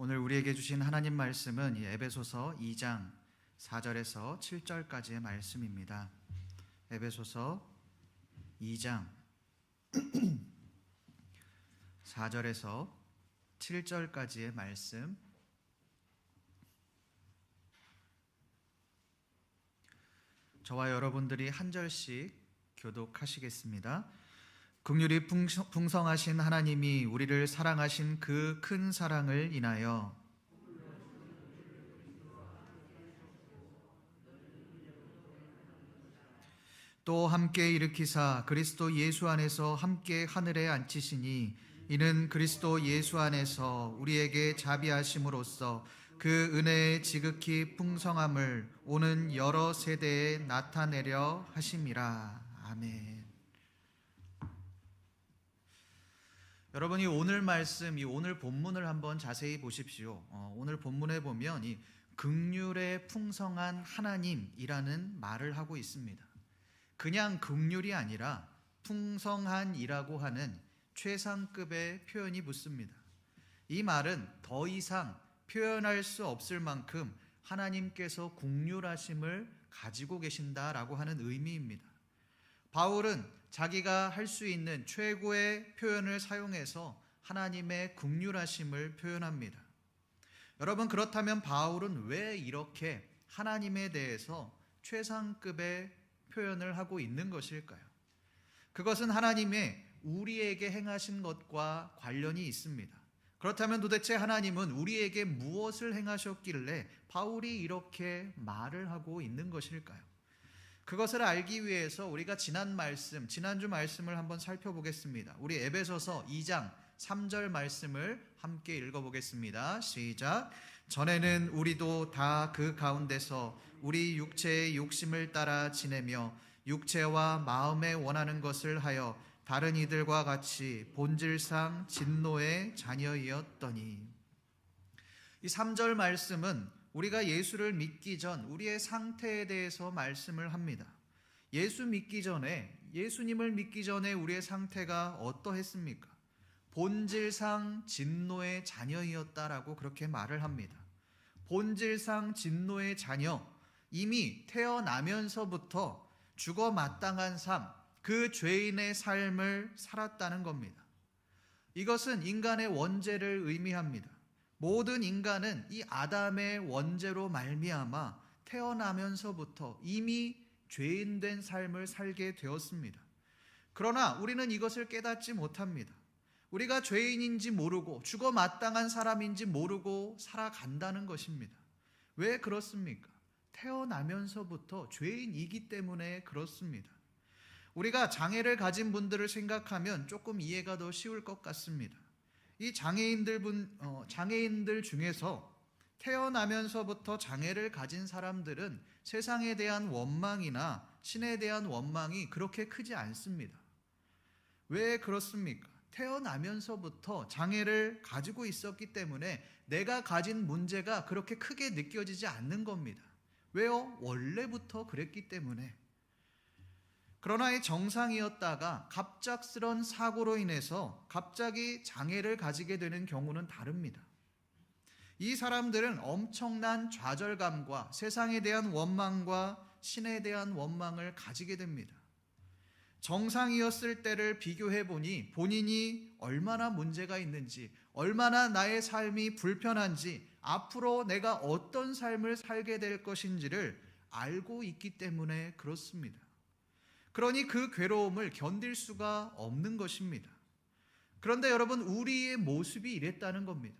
오늘 우리에게 주신 하나님 말씀은 이 에베소서 2장 4절에서 7절까지의 말씀입니다. 에베소서 2장 4절에서 7절까지의 말씀, 저와 여러분들이 한 절씩 교독하시겠습니다. 긍휼이 풍성하신 하나님이 우리를 사랑하신 그 큰 사랑을 인하여 또 함께 일으키사 그리스도 예수 안에서 함께 하늘에 앉히시니 이는 그리스도 예수 안에서 우리에게 자비하심으로써 그 은혜의 지극히 풍성함을 오는 여러 세대에 나타내려 하심이라. 아멘. 여러분이 오늘 말씀, 이 오늘 본문을 한번 자세히 보십시오. 오늘 본문에 보면 이 긍휼의 풍성한 하나님이라는 말을 하고 있습니다. 그냥 긍휼이 아니라 풍성한이라고 하는 최상급의 표현이 붙습니다. 이 말은 더 이상 표현할 수 없을 만큼 하나님께서 긍휼하심을 가지고 계신다라고 하는 의미입니다. 바울은 자기가 할 수 있는 최고의 표현을 사용해서 하나님의 긍휼하심을 표현합니다. 여러분, 그렇다면 바울은 왜 이렇게 하나님에 대해서 최상급의 표현을 하고 있는 것일까요? 그것은 하나님의 우리에게 행하신 것과 관련이 있습니다. 그렇다면 도대체 하나님은 우리에게 무엇을 행하셨길래 바울이 이렇게 말을 하고 있는 것일까요? 그것을 알기 위해서 우리가 지난주 말씀을 한번 살펴보겠습니다. 우리 에베소서 2장 3절 말씀을 함께 읽어보겠습니다. 시작. 전에는 우리도 다 그 가운데서 우리 육체의 욕심을 따라 지내며 육체와 마음에 원하는 것을 하여 다른 이들과 같이 본질상 진노의 자녀이었더니. 이 3절 말씀은 우리가 예수를 믿기 전 우리의 상태에 대해서 말씀을 합니다. 예수님을 믿기 전에 우리의 상태가 어떠했습니까? 본질상 진노의 자녀이었다라고 그렇게 말을 합니다. 본질상 진노의 자녀, 이미 태어나면서부터 죽어 마땅한 삶, 그 죄인의 삶을 살았다는 겁니다. 이것은 인간의 원죄를 의미합니다. 모든 인간은 이 아담의 원죄로 말미암아 태어나면서부터 이미 죄인된 삶을 살게 되었습니다. 그러나 우리는 이것을 깨닫지 못합니다. 우리가 죄인인지 모르고 죽어 마땅한 사람인지 모르고 살아간다는 것입니다. 왜 그렇습니까? 태어나면서부터 죄인이기 때문에 그렇습니다. 우리가 장애를 가진 분들을 생각하면 조금 이해가 더 쉬울 것 같습니다. 이 장애인들 중에서 태어나면서부터 장애를 가진 사람들은 세상에 대한 원망이나 신에 대한 원망이 그렇게 크지 않습니다. 왜 그렇습니까? 태어나면서부터 장애를 가지고 있었기 때문에 내가 가진 문제가 그렇게 크게 느껴지지 않는 겁니다. 왜요? 원래부터 그랬기 때문에. 그러나 이 정상이었다가 갑작스런 사고로 인해서 갑자기 장애를 가지게 되는 경우는 다릅니다. 이 사람들은 엄청난 좌절감과 세상에 대한 원망과 신에 대한 원망을 가지게 됩니다. 정상이었을 때를 비교해 보니 본인이 얼마나 문제가 있는지, 얼마나 나의 삶이 불편한지, 앞으로 내가 어떤 삶을 살게 될 것인지를 알고 있기 때문에 그렇습니다. 그러니 그 괴로움을 견딜 수가 없는 것입니다. 그런데 여러분, 우리의 모습이 이랬다는 겁니다.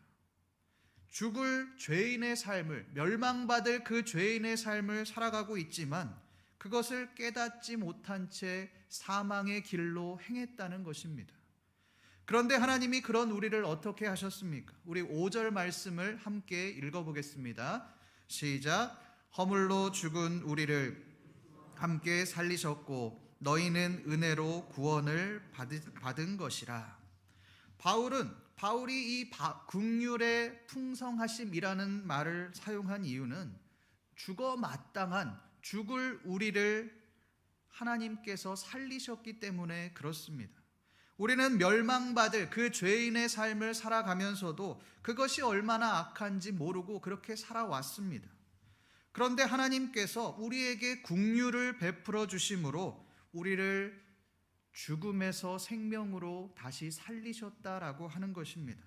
죽을 죄인의 삶을, 멸망받을 그 죄인의 삶을 살아가고 있지만 그것을 깨닫지 못한 채 사망의 길로 행했다는 것입니다. 그런데 하나님이 그런 우리를 어떻게 하셨습니까? 우리 5절 말씀을 함께 읽어보겠습니다. 시작. 허물로 죽은 우리를 함께 살리셨고 너희는 은혜로 구원을 받은 것이라. 바울이 이 긍휼의 풍성하심이라는 말을 사용한 이유는 죽어 마땅한 죽을 우리를 하나님께서 살리셨기 때문에 그렇습니다. 우리는 멸망받을 그 죄인의 삶을 살아가면서도 그것이 얼마나 악한지 모르고 그렇게 살아왔습니다. 그런데 하나님께서 우리에게 긍휼을 베풀어 주심으로 우리를 죽음에서 생명으로 다시 살리셨다라고 하는 것입니다.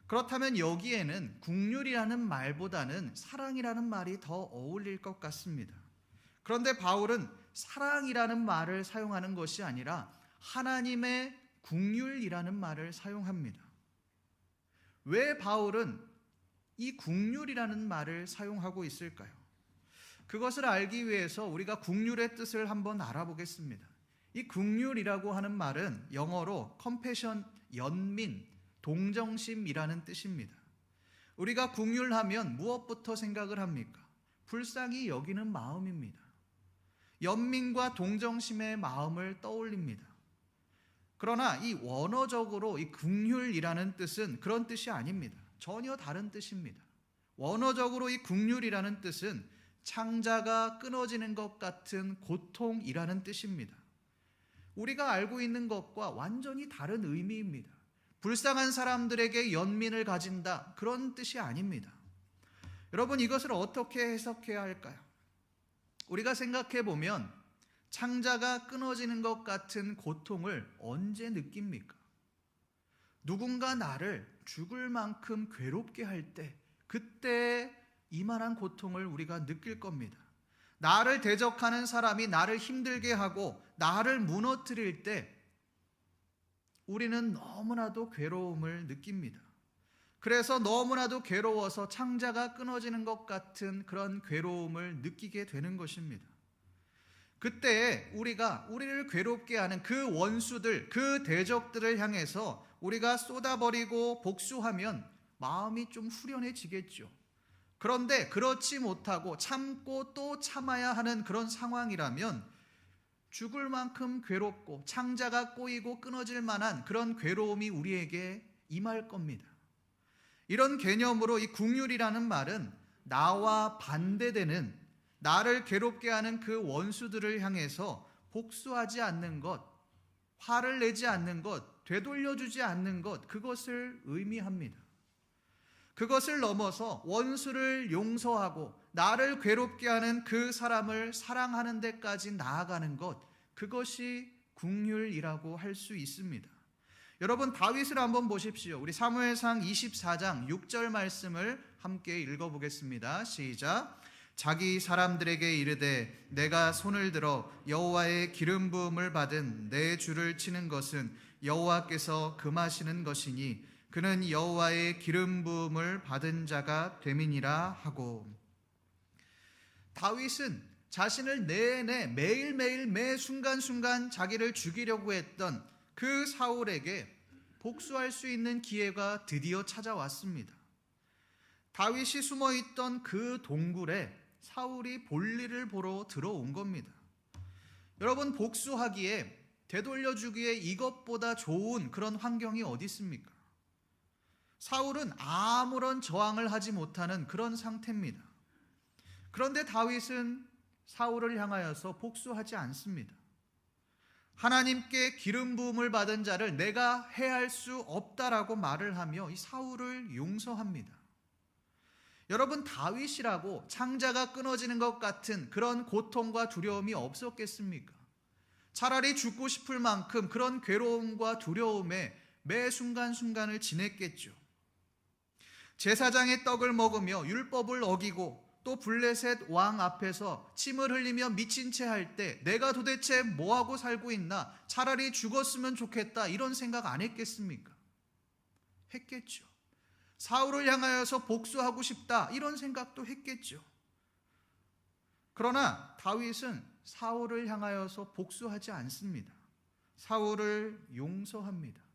그렇다면 여기에는 긍휼이라는 말보다는 사랑이라는 말이 더 어울릴 것 같습니다. 그런데 바울은 사랑이라는 말을 사용하는 것이 아니라 하나님의 긍휼이라는 말을 사용합니다. 왜 바울은 이 긍휼이라는 말을 사용하고 있을까요? 그것을 알기 위해서 우리가 긍휼의 뜻을 한번 알아보겠습니다. 이 긍휼이라고 하는 말은 영어로 compassion, 연민, 동정심이라는 뜻입니다. 우리가 긍휼하면 무엇부터 생각을 합니까? 불쌍히 여기는 마음입니다. 연민과 동정심의 마음을 떠올립니다. 그러나 이 원어적으로 이 긍휼이라는 뜻은 그런 뜻이 아닙니다. 전혀 다른 뜻입니다. 원어적으로 이 긍휼이라는 뜻은 창자가 끊어지는 것 같은 고통이라는 뜻입니다. 우리가 알고 있는 것과 완전히 다른 의미입니다. 불쌍한 사람들에게 연민을 가진다, 그런 뜻이 아닙니다. 여러분, 이것을 어떻게 해석해야 할까요? 우리가 생각해 보면 창자가 끊어지는 것 같은 고통을 언제 느낍니까? 누군가 나를 죽을 만큼 괴롭게 할 때, 그때 이만한 고통을 우리가 느낄 겁니다. 나를 대적하는 사람이 나를 힘들게 하고 나를 무너뜨릴 때 우리는 너무나도 괴로움을 느낍니다. 그래서 너무나도 괴로워서 창자가 끊어지는 것 같은 그런 괴로움을 느끼게 되는 것입니다. 그때 우리가 우리를 괴롭게 하는 그 원수들, 그 대적들을 향해서 우리가 쏟아버리고 복수하면 마음이 좀 후련해지겠죠. 그런데 그렇지 못하고 참고 또 참아야 하는 그런 상황이라면 죽을 만큼 괴롭고 창자가 꼬이고 끊어질 만한 그런 괴로움이 우리에게 임할 겁니다. 이런 개념으로 이 긍휼이라는 말은 나와 반대되는, 나를 괴롭게 하는 그 원수들을 향해서 복수하지 않는 것, 화를 내지 않는 것, 되돌려주지 않는 것, 그것을 의미합니다. 그것을 넘어서 원수를 용서하고 나를 괴롭게 하는 그 사람을 사랑하는 데까지 나아가는 것, 그것이 긍휼이라고 할 수 있습니다. 여러분, 다윗을 한번 보십시오. 우리 사무엘상 24장 6절 말씀을 함께 읽어보겠습니다. 시작. 자기 사람들에게 이르되 내가 손을 들어 여호와의 기름 부음을 받은 내 주를 치는 것은 여호와께서 금하시는 것이니 그는 여호와의 기름 부음을 받은 자가 됨이니라 하고. 다윗은 자신을 내내 매일매일 매 순간순간 자기를 죽이려고 했던 그 사울에게 복수할 수 있는 기회가 드디어 찾아왔습니다. 다윗이 숨어있던 그 동굴에 사울이 볼일을 보러 들어온 겁니다. 여러분, 복수하기에, 되돌려주기에 이것보다 좋은 그런 환경이 어디 있습니까? 사울은 아무런 저항을 하지 못하는 그런 상태입니다. 그런데 다윗은 사울을 향하여서 복수하지 않습니다. 하나님께 기름 부음을 받은 자를 내가 해할 수 없다라고 말을 하며 이 사울을 용서합니다. 여러분, 다윗이라고 창자가 끊어지는 것 같은 그런 고통과 두려움이 없었겠습니까? 차라리 죽고 싶을 만큼 그런 괴로움과 두려움에 매 순간순간을 지냈겠죠. 제사장의 떡을 먹으며 율법을 어기고 또 블레셋 왕 앞에서 침을 흘리며 미친 채 할 때 내가 도대체 뭐하고 살고 있나, 차라리 죽었으면 좋겠다, 이런 생각 안 했겠습니까? 했겠죠. 사울을 향하여서 복수하고 싶다, 이런 생각도 했겠죠. 그러나 다윗은 사울을 향하여서 복수하지 않습니다. 사울을 용서합니다.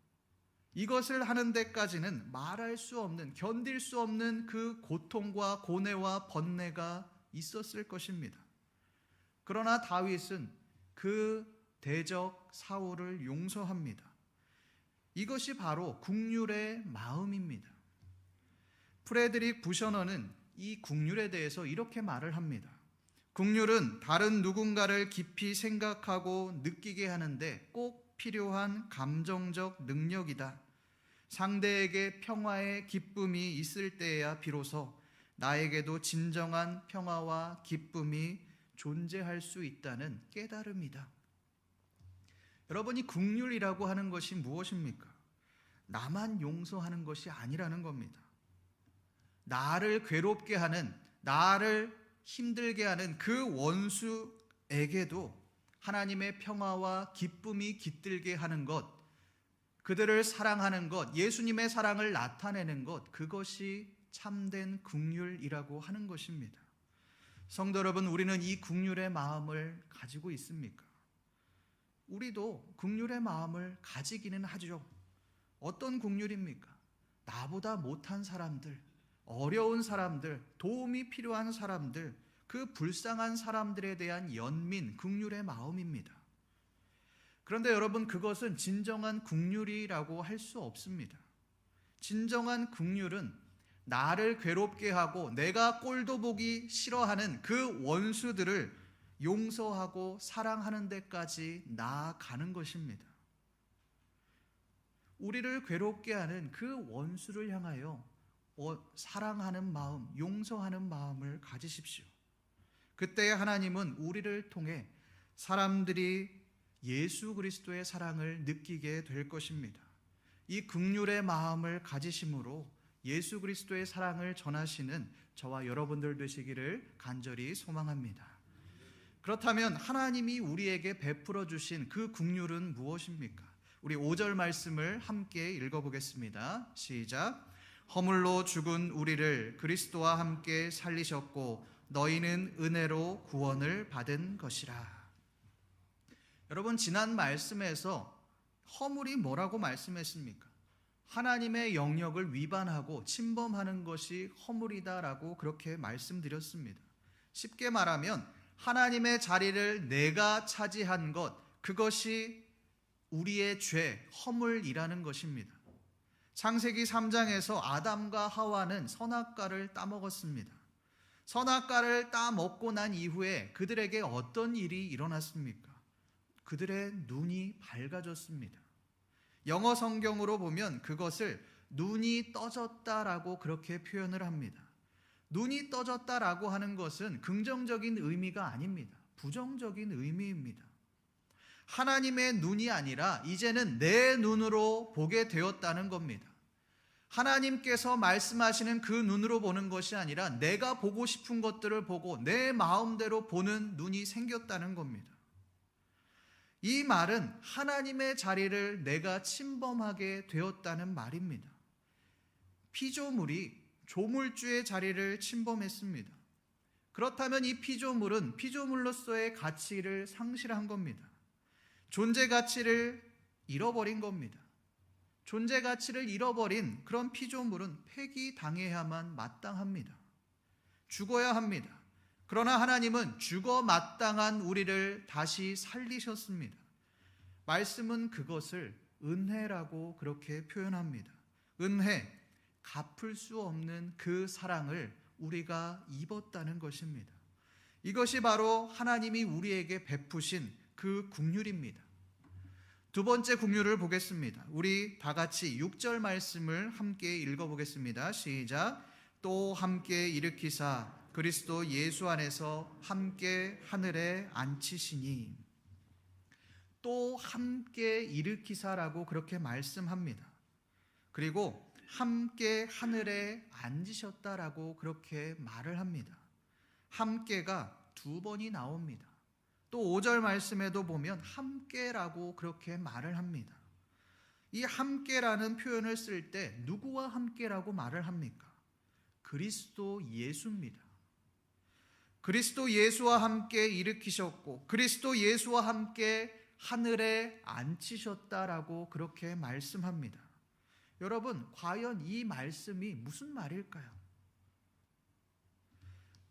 이것을 하는 데까지는 말할 수 없는, 견딜 수 없는 그 고통과 고뇌와 번뇌가 있었을 것입니다. 그러나 다윗은 그 대적 사울을 용서합니다. 이것이 바로 긍휼의 마음입니다. 프레드릭 부셔너는 이 긍휼에 대해서 이렇게 말을 합니다. 긍휼은 다른 누군가를 깊이 생각하고 느끼게 하는데 꼭 필요한 감정적 능력이다. 상대에게 평화의 기쁨이 있을 때에야 비로소 나에게도 진정한 평화와 기쁨이 존재할 수 있다는 깨달음이다. 여러분이 긍휼이라고 하는 것이 무엇입니까? 나만 용서하는 것이 아니라는 겁니다. 나를 괴롭게 하는, 나를 힘들게 하는 그 원수에게도 하나님의 평화와 기쁨이 깃들게 하는 것, 그들을 사랑하는 것, 예수님의 사랑을 나타내는 것, 그것이 참된 긍휼이라고 하는 것입니다. 성도 여러분, 우리는 이 긍휼의 마음을 가지고 있습니까? 우리도 긍휼의 마음을 가지기는 하죠. 어떤 긍휼입니까? 나보다 못한 사람들, 어려운 사람들, 도움이 필요한 사람들, 그 불쌍한 사람들에 대한 연민, 긍휼의 마음입니다. 그런데 여러분, 그것은 진정한 긍휼이라고 할 수 없습니다. 진정한 긍휼은 나를 괴롭게 하고 내가 꼴도 보기 싫어하는 그 원수들을 용서하고 사랑하는 데까지 나아가는 것입니다. 우리를 괴롭게 하는 그 원수를 향하여 사랑하는 마음, 용서하는 마음을 가지십시오. 그때 하나님은 우리를 통해 사람들이 예수 그리스도의 사랑을 느끼게 될 것입니다. 이 긍휼의 마음을 가지심으로 예수 그리스도의 사랑을 전하시는 저와 여러분들 되시기를 간절히 소망합니다. 그렇다면 하나님이 우리에게 베풀어 주신 그 긍휼은 무엇입니까? 우리 5절 말씀을 함께 읽어보겠습니다. 시작. 허물로 죽은 우리를 그리스도와 함께 살리셨고 너희는 은혜로 구원을 받은 것이라. 여러분, 지난 말씀에서 허물이 뭐라고 말씀했습니까? 하나님의 영역을 위반하고 침범하는 것이 허물이다라고 그렇게 말씀드렸습니다. 쉽게 말하면 하나님의 자리를 내가 차지한 것, 그것이 우리의 죄, 허물이라는 것입니다. 창세기 3장에서 아담과 하와는 선악과를 따먹었습니다. 선악과를 따먹고 난 이후에 그들에게 어떤 일이 일어났습니까? 그들의 눈이 밝아졌습니다. 영어 성경으로 보면 그것을 눈이 떠졌다라고 그렇게 표현을 합니다. 눈이 떠졌다라고 하는 것은 긍정적인 의미가 아닙니다. 부정적인 의미입니다. 하나님의 눈이 아니라 이제는 내 눈으로 보게 되었다는 겁니다. 하나님께서 말씀하시는 그 눈으로 보는 것이 아니라 내가 보고 싶은 것들을 보고 내 마음대로 보는 눈이 생겼다는 겁니다. 이 말은 하나님의 자리를 내가 침범하게 되었다는 말입니다. 피조물이 조물주의 자리를 침범했습니다. 그렇다면 이 피조물은 피조물로서의 가치를 상실한 겁니다. 존재 가치를 잃어버린 겁니다. 존재 가치를 잃어버린 그런 피조물은 폐기당해야만 마땅합니다. 죽어야 합니다. 그러나 하나님은 죽어 마땅한 우리를 다시 살리셨습니다. 말씀은 그것을 은혜라고 그렇게 표현합니다. 은혜, 갚을 수 없는 그 사랑을 우리가 입었다는 것입니다. 이것이 바로 하나님이 우리에게 베푸신 그 긍휼입니다. 두 번째 긍휼을 보겠습니다. 우리 다 같이 6절 말씀을 함께 읽어보겠습니다. 시작. 또 함께 일으키사 그리스도 예수 안에서 함께 하늘에 앉히시니. 또 함께 일으키사라고 그렇게 말씀합니다. 그리고 함께 하늘에 앉으셨다라고 그렇게 말을 합니다. 함께가 두 번이 나옵니다. 또 5절 말씀에도 보면 함께라고 그렇게 말을 합니다. 이 함께라는 표현을 쓸 때 누구와 함께라고 말을 합니까? 그리스도 예수입니다. 그리스도 예수와 함께 일으키셨고 그리스도 예수와 함께 하늘에 앉히셨다라고 그렇게 말씀합니다. 여러분, 과연 이 말씀이 무슨 말일까요?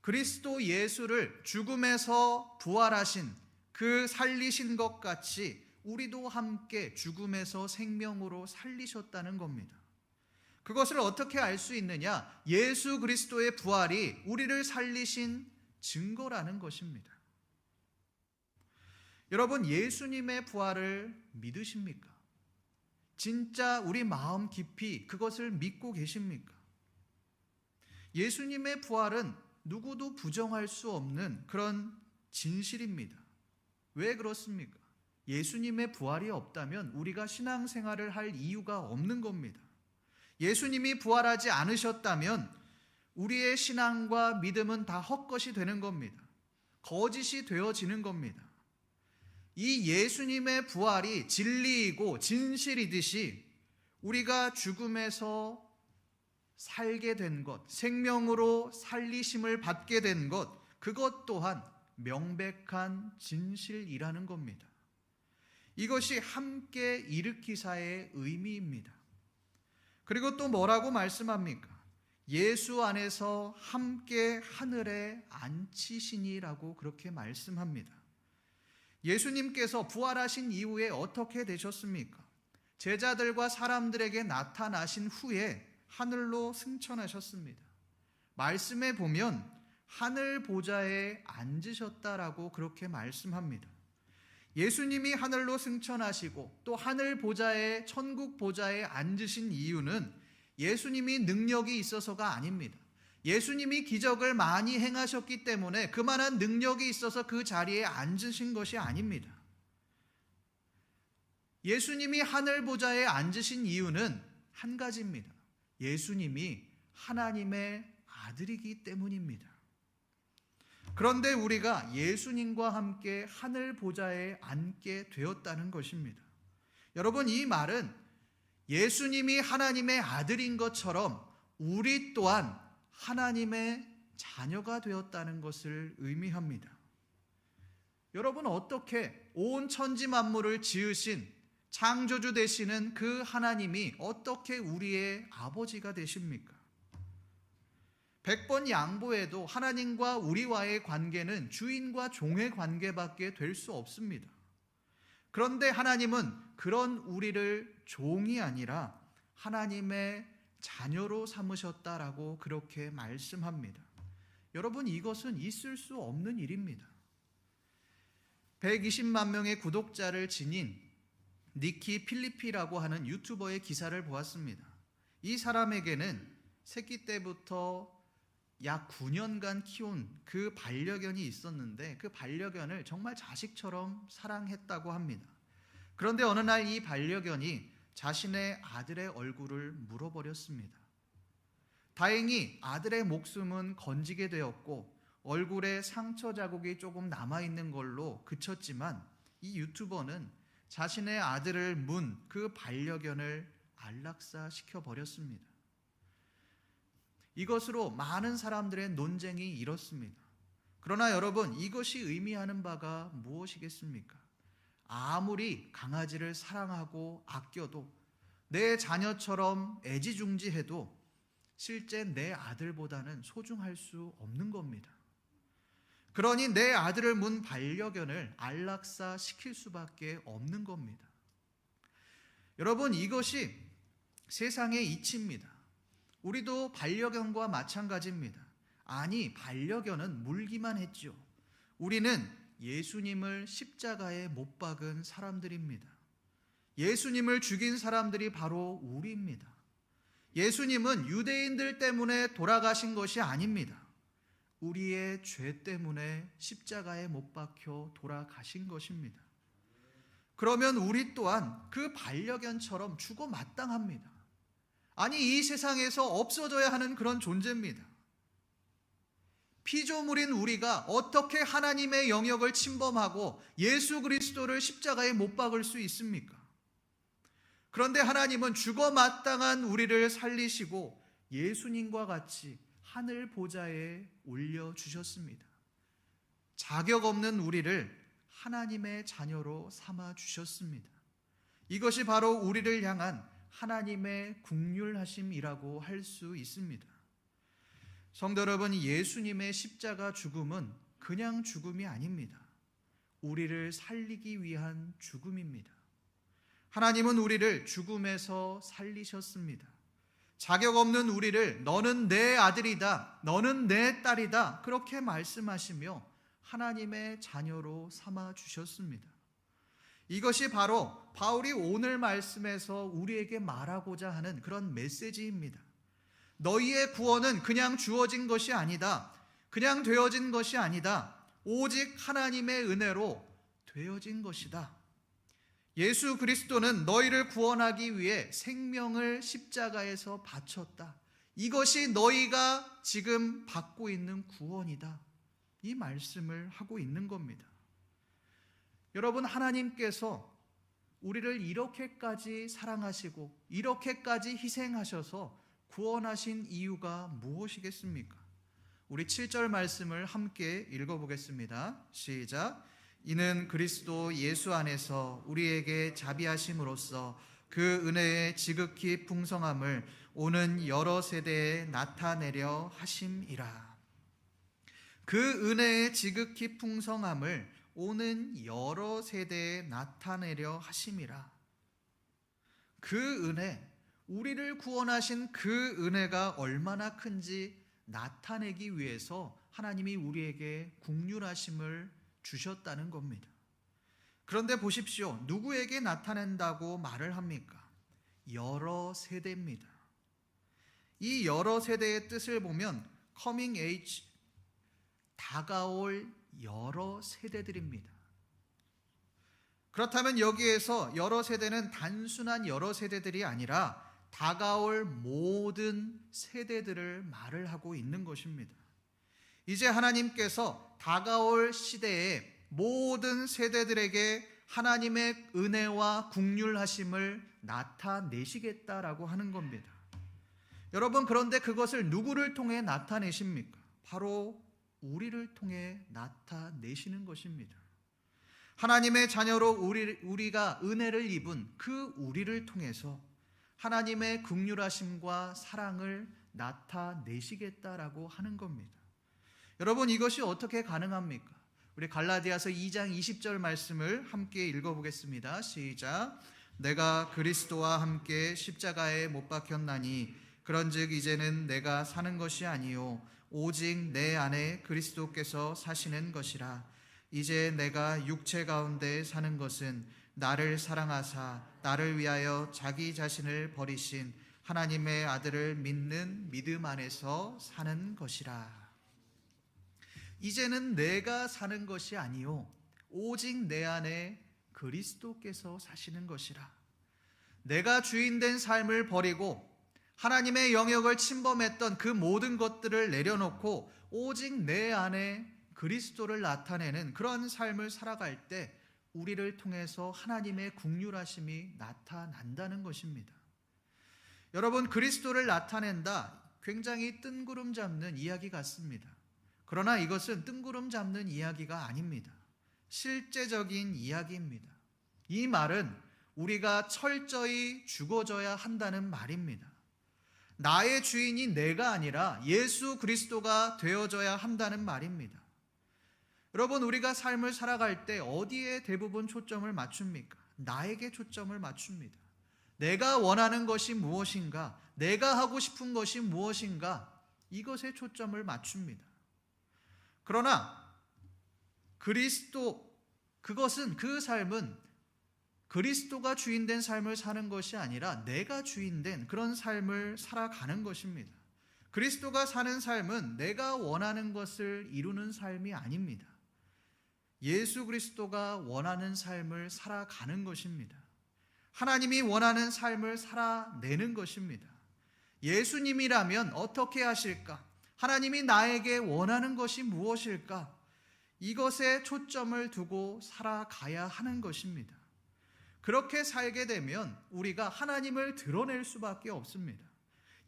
그리스도 예수를 죽음에서 부활하신 그 살리신 것 같이 우리도 함께 죽음에서 생명으로 살리셨다는 겁니다. 그것을 어떻게 알 수 있느냐? 예수 그리스도의 부활이 우리를 살리신 증거라는 것입니다. 여러분, 예수님의 부활을 믿으십니까? 진짜 우리 마음 깊이 그것을 믿고 계십니까? 예수님의 부활은 누구도 부정할 수 없는 그런 진실입니다. 왜 그렇습니까? 예수님의 부활이 없다면 우리가 신앙생활을 할 이유가 없는 겁니다. 예수님이 부활하지 않으셨다면 우리의 신앙과 믿음은 다 헛것이 되는 겁니다. 거짓이 되어지는 겁니다. 이 예수님의 부활이 진리이고 진실이듯이 우리가 죽음에서 살게 된 것, 생명으로 살리심을 받게 된 것, 그것 또한 명백한 진실이라는 겁니다. 이것이 함께 일으키사의 의미입니다. 그리고 또 뭐라고 말씀합니까? 예수 안에서 함께 하늘에 앉히시니라고 그렇게 말씀합니다. 예수님께서 부활하신 이후에 어떻게 되셨습니까? 제자들과 사람들에게 나타나신 후에 하늘로 승천하셨습니다. 말씀에 보면 하늘 보좌에 앉으셨다라고 그렇게 말씀합니다. 예수님이 하늘로 승천하시고 또 하늘 보좌에, 천국 보좌에 앉으신 이유는 예수님이 능력이 있어서가 아닙니다. 예수님이 기적을 많이 행하셨기 때문에 그만한 능력이 있어서 그 자리에 앉으신 것이 아닙니다. 예수님이 하늘 보좌에 앉으신 이유는 한 가지입니다. 예수님이 하나님의 아들이기 때문입니다. 그런데 우리가 예수님과 함께 하늘 보좌에 앉게 되었다는 것입니다. 여러분, 이 말은 예수님이 하나님의 아들인 것처럼 우리 또한 하나님의 자녀가 되었다는 것을 의미합니다. 여러분, 어떻게 온 천지 만물을 지으신 창조주 되시는 그 하나님이 어떻게 우리의 아버지가 되십니까? 100번 양보해도 하나님과 우리와의 관계는 주인과 종의 관계밖에 될 수 없습니다. 그런데 하나님은 그런 우리를 종이 아니라 하나님의 자녀로 삼으셨다라고 그렇게 말씀합니다. 여러분, 이것은 있을 수 없는 일입니다. 120만 명의 구독자를 지닌 니키 필리피라고 하는 유튜버의 기사를 보았습니다. 이 사람에게는 새끼 때부터 약 9년간 키운 그 반려견이 있었는데 그 반려견을 정말 자식처럼 사랑했다고 합니다. 그런데 어느 날 이 반려견이 자신의 아들의 얼굴을 물어버렸습니다. 다행히 아들의 목숨은 건지게 되었고 얼굴에 상처 자국이 조금 남아있는 걸로 그쳤지만 이 유튜버는 자신의 아들을 문 그 반려견을 안락사시켜 버렸습니다. 이것으로 많은 사람들의 논쟁이 일었습니다. 그러나 여러분, 이것이 의미하는 바가 무엇이겠습니까? 아무리 강아지를 사랑하고 아껴도 내 자녀처럼 애지중지해도 실제 내 아들보다는 소중할 수 없는 겁니다. 그러니 내 아들을 문 반려견을 안락사 시킬 수밖에 없는 겁니다. 여러분, 이것이 세상의 이치입니다. 우리도 반려견과 마찬가지입니다. 아니, 반려견은 물기만 했죠. 우리는 예수님을 십자가에 못 박은 사람들입니다. 예수님을 죽인 사람들이 바로 우리입니다. 예수님은 유대인들 때문에 돌아가신 것이 아닙니다. 우리의 죄 때문에 십자가에 못 박혀 돌아가신 것입니다. 그러면 우리 또한 그 반려견처럼 죽어 마땅합니다. 아니, 이 세상에서 없어져야 하는 그런 존재입니다. 피조물인 우리가 어떻게 하나님의 영역을 침범하고 예수 그리스도를 십자가에 못 박을 수 있습니까? 그런데 하나님은 죽어 마땅한 우리를 살리시고 예수님과 같이 하늘 보좌에 올려주셨습니다. 자격 없는 우리를 하나님의 자녀로 삼아주셨습니다. 이것이 바로 우리를 향한 하나님의 긍휼하심이라고 할 수 있습니다. 성도 여러분, 예수님의 십자가 죽음은 그냥 죽음이 아닙니다. 우리를 살리기 위한 죽음입니다. 하나님은 우리를 죽음에서 살리셨습니다. 자격 없는 우리를 너는 내 아들이다, 너는 내 딸이다 그렇게 말씀하시며 하나님의 자녀로 삼아 주셨습니다. 이것이 바로 바울이 오늘 말씀에서 우리에게 말하고자 하는 그런 메시지입니다. 너희의 구원은 그냥 주어진 것이 아니다. 그냥 되어진 것이 아니다. 오직 하나님의 은혜로 되어진 것이다. 예수 그리스도는 너희를 구원하기 위해 생명을 십자가에서 바쳤다. 이것이 너희가 지금 받고 있는 구원이다. 이 말씀을 하고 있는 겁니다. 여러분, 하나님께서 우리를 이렇게까지 사랑하시고 이렇게까지 희생하셔서 구원하신 이유가 무엇이겠습니까? 우리 7절 말씀을 함께 읽어보겠습니다. 시작. 이는 그리스도 예수 안에서 우리에게 자비하심으로써 그 은혜의 지극히 풍성함을 오는 여러 세대에 나타내려 하심이라. 그 은혜의 지극히 풍성함을 오는 여러 세대에 나타내려 하심이라. 그 은혜, 우리를 구원하신 그 은혜가 얼마나 큰지 나타내기 위해서 하나님이 우리에게 긍휼하심을 주셨다는 겁니다. 그런데 보십시오. 누구에게 나타낸다고 말을 합니까? 여러 세대입니다. 이 여러 세대의 뜻을 보면 coming age, 다가올 여러 세대들입니다. 그렇다면 여기에서 여러 세대는 단순한 여러 세대들이 아니라 다가올 모든 세대들을 말을 하고 있는 것입니다. 이제 하나님께서 다가올 시대의 모든 세대들에게 하나님의 은혜와 긍휼하심을 나타내시겠다라고 하는 겁니다. 여러분, 그런데 그것을 누구를 통해 나타내십니까? 바로 우리를 통해 나타내시는 것입니다. 하나님의 자녀로 우리가 은혜를 입은 그 우리를 통해서 하나님의 긍휼하심과 사랑을 나타내시겠다라고 하는 겁니다. 여러분, 이것이 어떻게 가능합니까? 우리 갈라디아서 2장 20절 말씀을 함께 읽어보겠습니다. 시작. 내가 그리스도와 함께 십자가에 못 박혔나니 그런즉 이제는 내가 사는 것이 아니요 오직 내 안에 그리스도께서 사시는 것이라. 이제 내가 육체 가운데 사는 것은 나를 사랑하사 나를 위하여 자기 자신을 버리신 하나님의 아들을 믿는 믿음 안에서 사는 것이라. 이제는 내가 사는 것이 아니요 오직 내 안에 그리스도께서 사시는 것이라. 내가 주인된 삶을 버리고 하나님의 영역을 침범했던 그 모든 것들을 내려놓고 오직 내 안에 그리스도를 나타내는 그런 삶을 살아갈 때 우리를 통해서 하나님의 긍휼하심이 나타난다는 것입니다. 여러분, 그리스도를 나타낸다, 굉장히 뜬구름 잡는 이야기 같습니다. 그러나 이것은 뜬구름 잡는 이야기가 아닙니다. 실제적인 이야기입니다. 이 말은 우리가 철저히 죽어져야 한다는 말입니다. 나의 주인이 내가 아니라 예수 그리스도가 되어져야 한다는 말입니다. 여러분, 우리가 삶을 살아갈 때 어디에 대부분 초점을 맞춥니까? 나에게 초점을 맞춥니다. 내가 원하는 것이 무엇인가? 내가 하고 싶은 것이 무엇인가? 이것에 초점을 맞춥니다. 그러나 그 삶은 그리스도가 주인된 삶을 사는 것이 아니라 내가 주인된 그런 삶을 살아가는 것입니다. 그리스도가 사는 삶은 내가 원하는 것을 이루는 삶이 아닙니다. 예수 그리스도가 원하는 삶을 살아가는 것입니다. 하나님이 원하는 삶을 살아내는 것입니다. 예수님이라면 어떻게 하실까? 하나님이 나에게 원하는 것이 무엇일까? 이것에 초점을 두고 살아가야 하는 것입니다. 그렇게 살게 되면 우리가 하나님을 드러낼 수밖에 없습니다.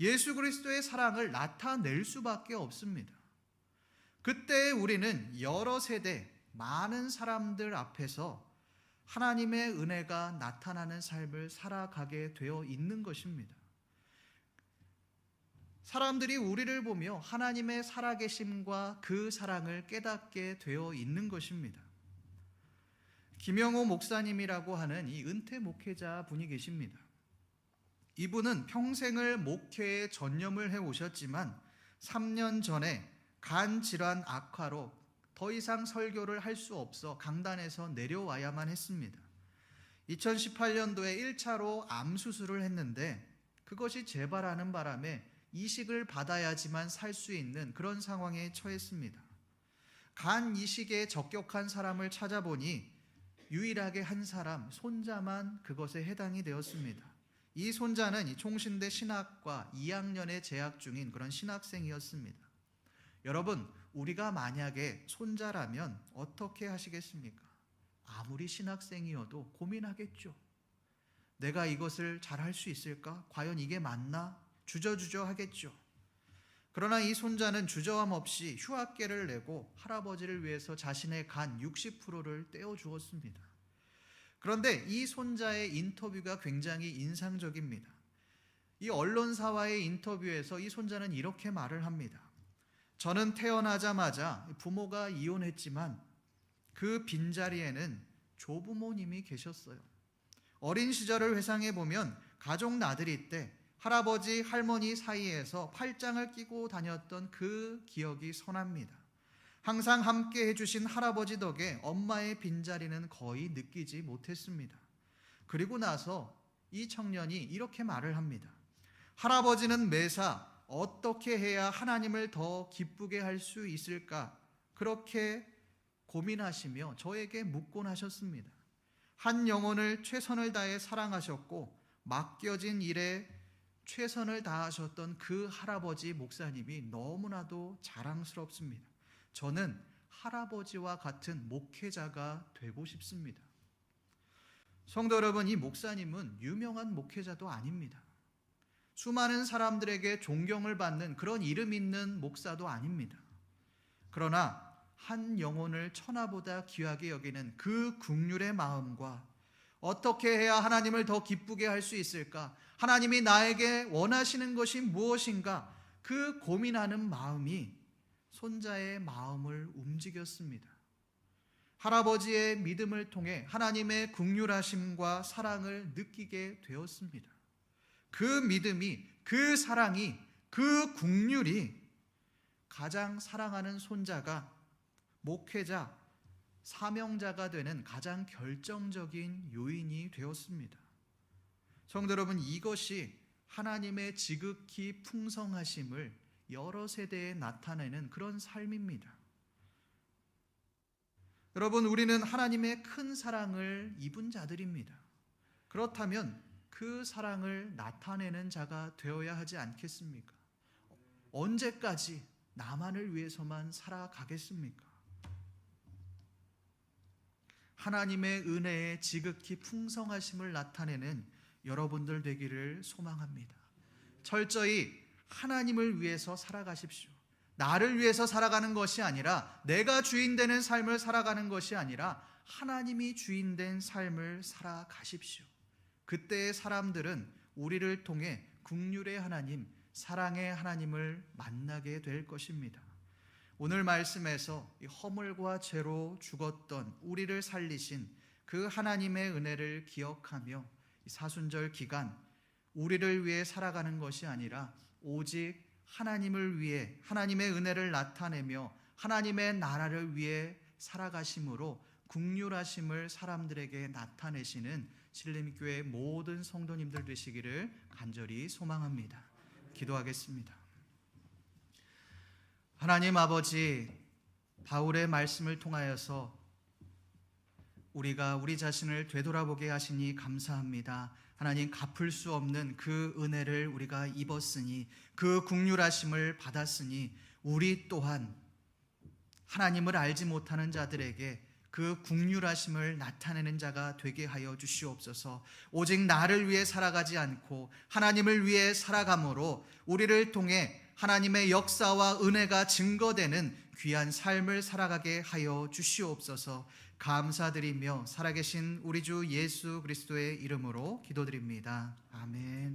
예수 그리스도의 사랑을 나타낼 수밖에 없습니다. 그때 우리는 여러 세대, 많은 사람들 앞에서 하나님의 은혜가 나타나는 삶을 살아가게 되어 있는 것입니다. 사람들이 우리를 보며 하나님의 살아계심과 그 사랑을 깨닫게 되어 있는 것입니다. 김영호 목사님이라고 하는 이 은퇴 목회자 분이 계십니다. 이분은 평생을 목회에 전념을 해오셨지만 3년 전에 간 질환 악화로 더 이상 설교를 할 수 없어 강단에서 내려와야만 했습니다. 2018년도에 1차로 암 수술을 했는데 그것이 재발하는 바람에 이식을 받아야지만 살 수 있는 그런 상황에 처했습니다. 간 이식에 적격한 사람을 찾아보니 유일하게 한 사람, 손자만 그것에 해당이 되었습니다. 이 손자는 이 총신대 신학과 2학년에 재학 중인 그런 신학생이었습니다. 여러분, 우리가 만약에 손자라면 어떻게 하시겠습니까? 아무리 신학생이어도 고민하겠죠. 내가 이것을 잘할 수 있을까? 과연 이게 맞나? 주저주저 하겠죠. 그러나 이 손자는 주저함 없이 휴학계를 내고 할아버지를 위해서 자신의 간 60%를 떼어주었습니다. 그런데 이 손자의 인터뷰가 굉장히 인상적입니다. 이 언론사와의 인터뷰에서 이 손자는 이렇게 말을 합니다. 저는 태어나자마자 부모가 이혼했지만 그 빈자리에는 조부모님이 계셨어요. 어린 시절을 회상해 보면 가족 나들이 때 할아버지, 할머니 사이에서 팔짱을 끼고 다녔던 그 기억이 선합니다. 항상 함께 해주신 할아버지 덕에 엄마의 빈자리는 거의 느끼지 못했습니다. 그리고 나서 이 청년이 이렇게 말을 합니다. 할아버지는 매사 어떻게 해야 하나님을 더 기쁘게 할 수 있을까? 그렇게 고민하시며 저에게 묻곤 하셨습니다. 한 영혼을 최선을 다해 사랑하셨고 맡겨진 일에 최선을 다하셨던 그 할아버지 목사님이 너무나도 자랑스럽습니다. 저는 할아버지와 같은 목회자가 되고 싶습니다. 성도 여러분, 이 목사님은 유명한 목회자도 아닙니다. 수많은 사람들에게 존경을 받는 그런 이름 있는 목사도 아닙니다. 그러나 한 영혼을 천하보다 귀하게 여기는 그 긍휼의 마음과 어떻게 해야 하나님을 더 기쁘게 할 수 있을까? 하나님이 나에게 원하시는 것이 무엇인가? 그 고민하는 마음이 손자의 마음을 움직였습니다. 할아버지의 믿음을 통해 하나님의 긍휼하심과 사랑을 느끼게 되었습니다. 그 믿음이, 그 사랑이, 그 긍휼이 가장 사랑하는 손자가 목회자, 사명자가 되는 가장 결정적인 요인이 되었습니다. 성도 여러분, 이것이 하나님의 지극히 풍성하심을 여러 세대에 나타내는 그런 삶입니다. 여러분, 우리는 하나님의 큰 사랑을 입은 자들입니다. 그렇다면 그 사랑을 나타내는 자가 되어야 하지 않겠습니까? 언제까지 나만을 위해서만 살아가겠습니까? 하나님의 은혜의 지극히 풍성하심을 나타내는 여러분들 되기를 소망합니다. 철저히 하나님을 위해서 살아가십시오. 나를 위해서 살아가는 것이 아니라, 내가 주인 되는 삶을 살아가는 것이 아니라 하나님이 주인 된 삶을 살아가십시오. 그때의 사람들은 우리를 통해 긍휼의 하나님, 사랑의 하나님을 만나게 될 것입니다. 오늘 말씀에서 이 허물과 죄로 죽었던 우리를 살리신 그 하나님의 은혜를 기억하며 사순절 기간 우리를 위해 살아가는 것이 아니라 오직 하나님을 위해 하나님의 은혜를 나타내며 하나님의 나라를 위해 살아가심으로 긍휼하심을 사람들에게 나타내시는 신림교회 모든 성도님들 되시기를 간절히 소망합니다. 기도하겠습니다. 하나님 아버지, 바울의 말씀을 통하여서 우리가 우리 자신을 되돌아보게 하시니 감사합니다. 하나님, 갚을 수 없는 그 은혜를 우리가 입었으니, 그 긍휼하심을 받았으니 우리 또한 하나님을 알지 못하는 자들에게 그 긍휼하심을 나타내는 자가 되게 하여 주시옵소서. 오직 나를 위해 살아가지 않고 하나님을 위해 살아감으로 우리를 통해 하나님의 역사와 은혜가 증거되는 귀한 삶을 살아가게 하여 주시옵소서. 감사드리며 살아계신 우리 주 예수 그리스도의 이름으로 기도드립니다. 아멘.